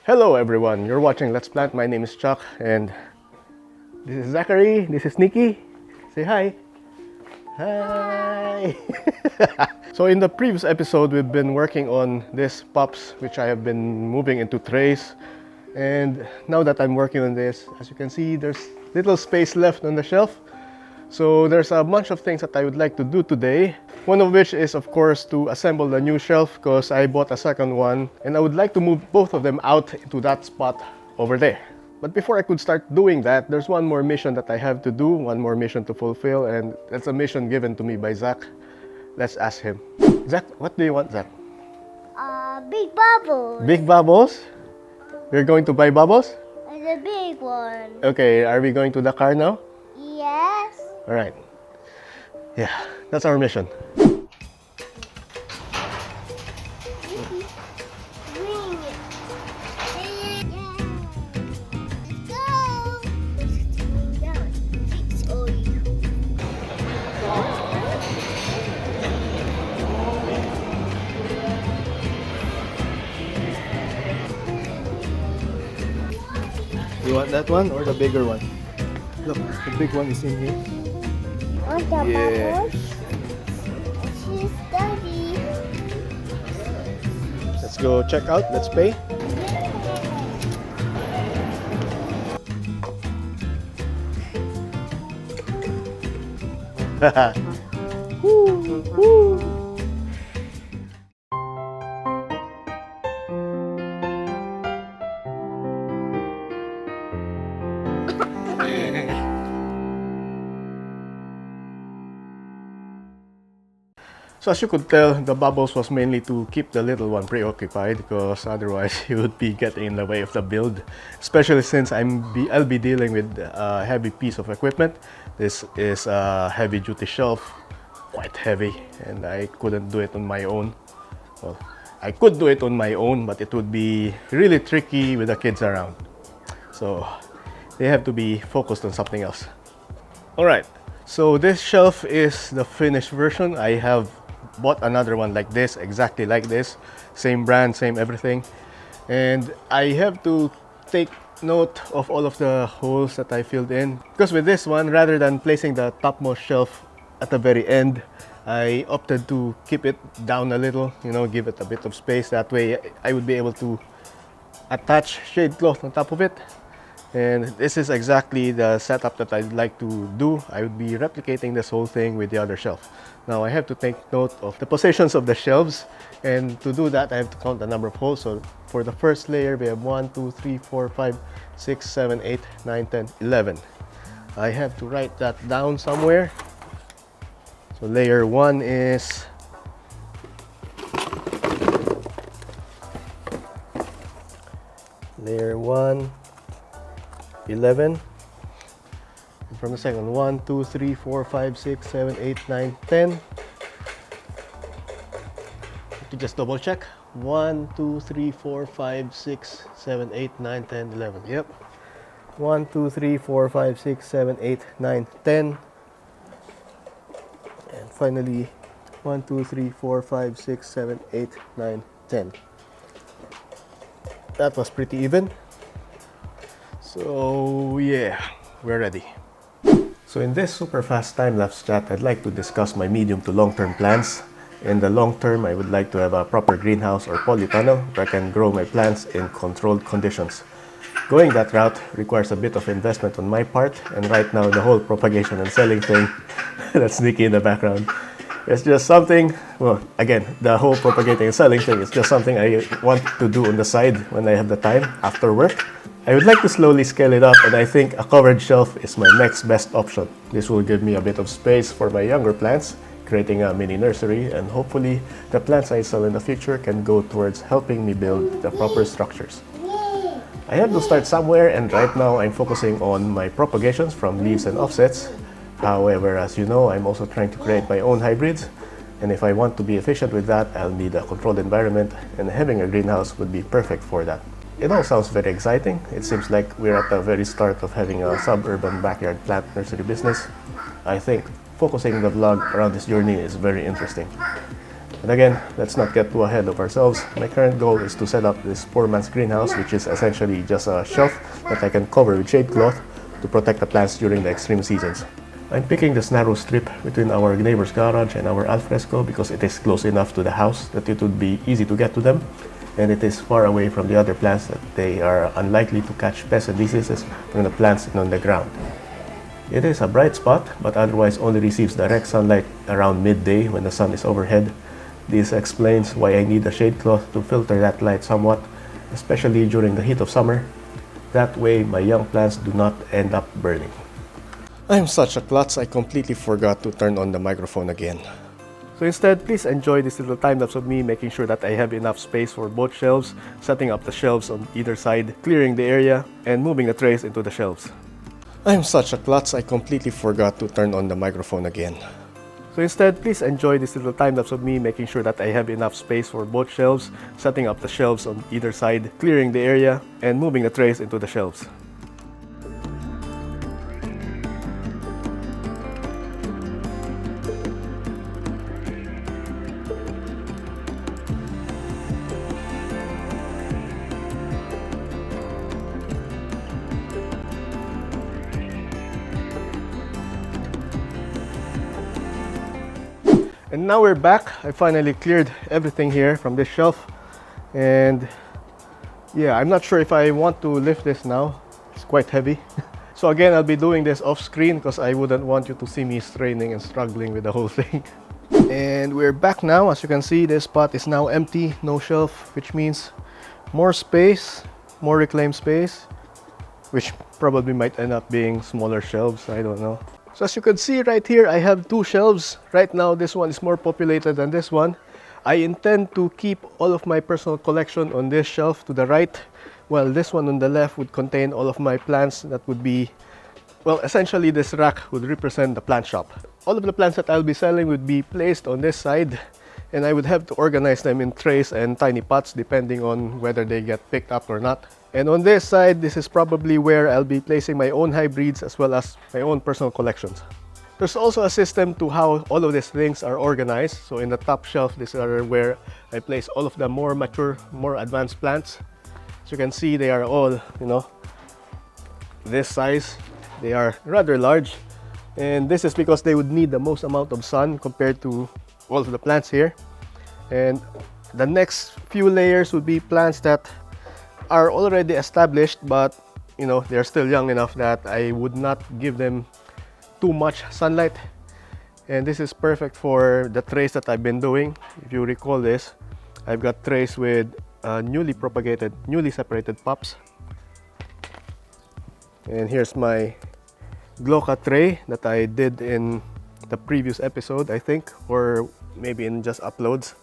Hello everyone, you're watching Let's Plant. My name is Chuck and this is Zachary, this is Nikki. Say hi. Hi. So in the previous episode we've been working on these pops which I have been moving into trays, and now that I'm working on this, as you can see, there's little space left on the shelf. So there's a bunch of things that I would like to do today. One of which is, of course, to assemble the new shelf because I bought a second one and I would like to move both of them out to that spot over there. But before I could start doing that, there's one more mission that I have to do, one more mission to fulfill, and that's a mission given to me by Zach. Let's ask him. Zach, what do you want, Zach? Big bubbles. Big bubbles? We're going to buy bubbles? The big one. Okay, are we going to the car now? Yes. All right. Yeah, that's our mission. Bring it. Yeah. Let's go. It's going down. It's all you. You want that one or the bigger one? Look, the big one is in here. Want the Yeah. bubbles? She's daddy. Let's go check out. Let's pay. Woo, woo. So as you could tell, the bubbles was mainly to keep the little one preoccupied because otherwise he would be getting in the way of the build. Especially since I'll be dealing with a heavy piece of equipment. This is a heavy duty shelf, quite heavy, and I couldn't do it on my own. Well, I could do it on my own, but it would be really tricky with the kids around. So they have to be focused on something else. Alright, so this shelf is the finished version. I have bought another one like this, exactly like this, same brand, same everything, and I have to take note of all of the holes that I filled in, because with this one, rather than placing the topmost shelf at the very end, I opted to keep it down a little, give it a bit of space. That way I would be able to attach shade cloth on top of it. And this is exactly the setup that I'd like to do. I would be replicating this whole thing with the other shelf. Now I have to take note of the positions of the shelves, and to do that I have to count the number of holes. So for the first layer we have 1, 2, 3, 4, 5, 6, 7, 8, 9, 10, 11. I have to write that down somewhere. So layer 1 is layer 1, 11. And from the second, 1, 2, 3, 4, 5, 6, 7, 8, 9, 10. To just double check. 1, 2, 3, 4, 5, 6, 7, 8, 9, 10, 11. Yep. 1, 2, 3, 4, 5, 6, 7, 8, 9, 10. And finally, 1, 2, 3, 4, 5, 6, 7, 8, 9, 10. That was pretty even. So yeah, we're ready. So in this super fast time-lapse chat, I'd like to discuss my medium to long-term plans. In the long term, I would like to have a proper greenhouse or polytunnel where I can grow my plants in controlled conditions. Going that route requires a bit of investment on my part, and right now the whole propagation and selling thing, that's Nikki in the background, it's just something, well, again, the whole propagating and selling thing is just something I want to do on the side when I have the time after work. I would like to slowly scale it up, and I think a covered shelf is my next best option. This will give me a bit of space for my younger plants, creating a mini nursery, and hopefully the plants I sell in the future can go towards helping me build the proper structures. I have to start somewhere, and right now I'm focusing on my propagations from leaves and offsets. However, as you know, I'm also trying to create my own hybrids, and if I want to be efficient with that, I'll need a controlled environment, and having a greenhouse would be perfect for that. It all sounds very exciting. It seems like we're at the very start of having a suburban backyard plant nursery business. I think focusing the vlog around this journey is very interesting. But again, let's not get too ahead of ourselves. My current goal is to set up this poor man's greenhouse, which is essentially just a shelf that I can cover with shade cloth to protect the plants during the extreme seasons. I'm picking this narrow strip between our neighbor's garage and our alfresco because it is close enough to the house that it would be easy to get to them, and it is far away from the other plants that they are unlikely to catch pests and diseases from the plants on the ground. It is a bright spot, but otherwise only receives direct sunlight around midday when the sun is overhead. This explains why I need a shade cloth to filter that light somewhat, especially during the heat of summer. That way my young plants do not end up burning. I'm such a klutz, I completely forgot to turn on the microphone again. So instead, please enjoy this little time-lapse of me making sure that I have enough space for both shelves, setting up the shelves on either side, clearing the area, and moving the trays into the shelves. I'm such a klutz, I completely forgot to turn on the microphone again. So instead, please enjoy this little time-lapse of me making sure that I have enough space for both shelves, setting up the shelves on either side, clearing the area, and moving the trays into the shelves. And now we're back. I finally cleared everything here from this shelf, and yeah, I'm not sure if I want to lift this now. It's quite heavy. So again, I'll be doing this off screen because I wouldn't want you to see me straining and struggling with the whole thing. And we're back now. As you can see, this spot is now empty, no shelf, which means more space, more reclaimed space, which probably might end up being smaller shelves, I don't know. So as you can see right here, I have two shelves. Right now, this one is more populated than this one. I intend to keep all of my personal collection on this shelf to the right, while this one on the left would contain all of my plants that would be, well, essentially this rack would represent the plant shop. All of the plants that I'll be selling would be placed on this side, and I would have to organize them in trays and tiny pots depending on whether they get picked up or not. And on this side, this is probably where I'll be placing my own hybrids as well as my own personal collections. There's also a system to how all of these things are organized. So in the top shelf, these are where I place all of the more mature, more advanced plants. As you can see, they are all, this size. They are rather large. And this is because they would need the most amount of sun compared to all of the plants here. And the next few layers would be plants that are already established, but they're still young enough that I would not give them too much sunlight. And this is perfect for the trays that I've been doing. If you recall this, I've got trays with newly propagated, newly separated pups. And here's my Gloca tray that I did in the previous episode, I think, or maybe in just uploads.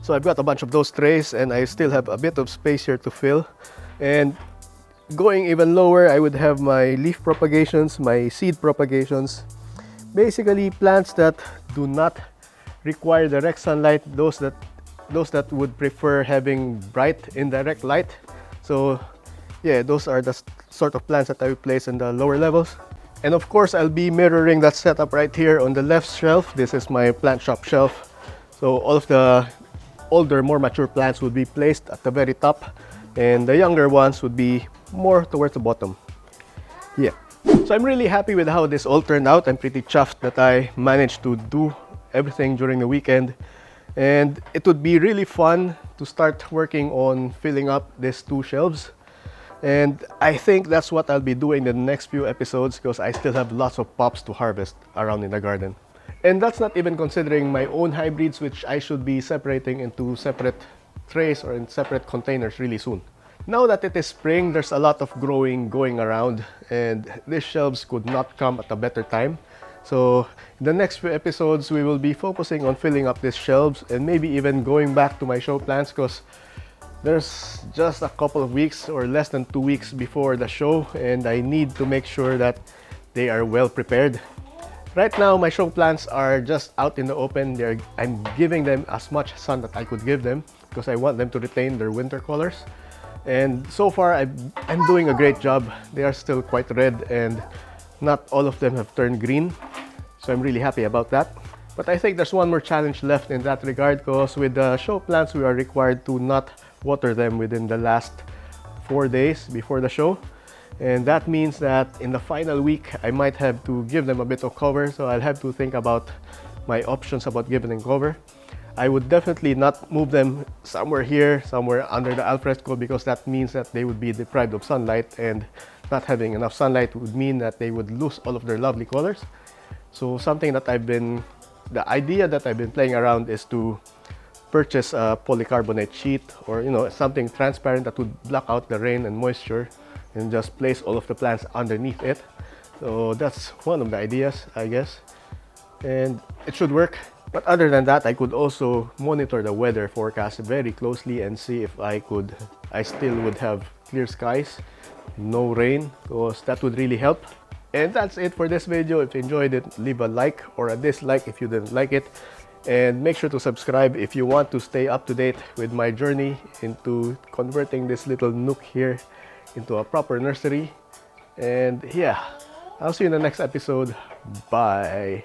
So I've got a bunch of those trays, and I still have a bit of space here to fill. And going even lower, I would have my leaf propagations, my seed propagations. Basically plants that do not require direct sunlight, those that would prefer having bright indirect light. So yeah, those are the sort of plants that I will place in the lower levels. And of course, I'll be mirroring that setup right here on the left shelf. This is my plant shop shelf. So all of the older, more mature plants would be placed at the very top, and the younger ones would be more towards the bottom. Yeah. So I'm really happy with how this all turned out. I'm pretty chuffed that I managed to do everything during the weekend. And it would be really fun to start working on filling up these two shelves. And I think that's what I'll be doing in the next few episodes, because I still have lots of pops to harvest around in the garden. And that's not even considering my own hybrids, which I should be separating into separate trays or in separate containers really soon. Now that it is spring, there's a lot of growing going around, and these shelves could not come at a better time. So in the next few episodes, we will be focusing on filling up these shelves and maybe even going back to my show plants, because there's just a couple of weeks or less than 2 weeks before the show, and I need to make sure that they are well prepared. Right now, my show plants are just out in the open. I'm giving them as much sun that I could give them because I want them to retain their winter colors. And so far, I'm doing a great job. They are still quite red, and not all of them have turned green. So I'm really happy about that. But I think there's one more challenge left in that regard, because with the show plants, we are required to not water them within the last 4 days before the show. And that means that in the final week, I might have to give them a bit of cover. So I'll have to think about my options about giving them cover. I would definitely not move them somewhere here, somewhere under the alfresco, because that means that they would be deprived of sunlight, and not having enough sunlight would mean that they would lose all of their lovely colors. So something that the idea that I've been playing around is to purchase a polycarbonate sheet, or something transparent that would block out the rain and moisture, and just place all of the plants underneath it. So that's one of the ideas, I guess, and it should work. But other than that, I could also monitor the weather forecast very closely and see if I still would have clear skies, no rain, because that would really help. And that's it for this video. If you enjoyed it, leave a like or a dislike if you didn't like it. And make sure to subscribe if you want to stay up to date with my journey into converting this little nook here into a proper nursery. And yeah, I'll see you in the next episode. Bye.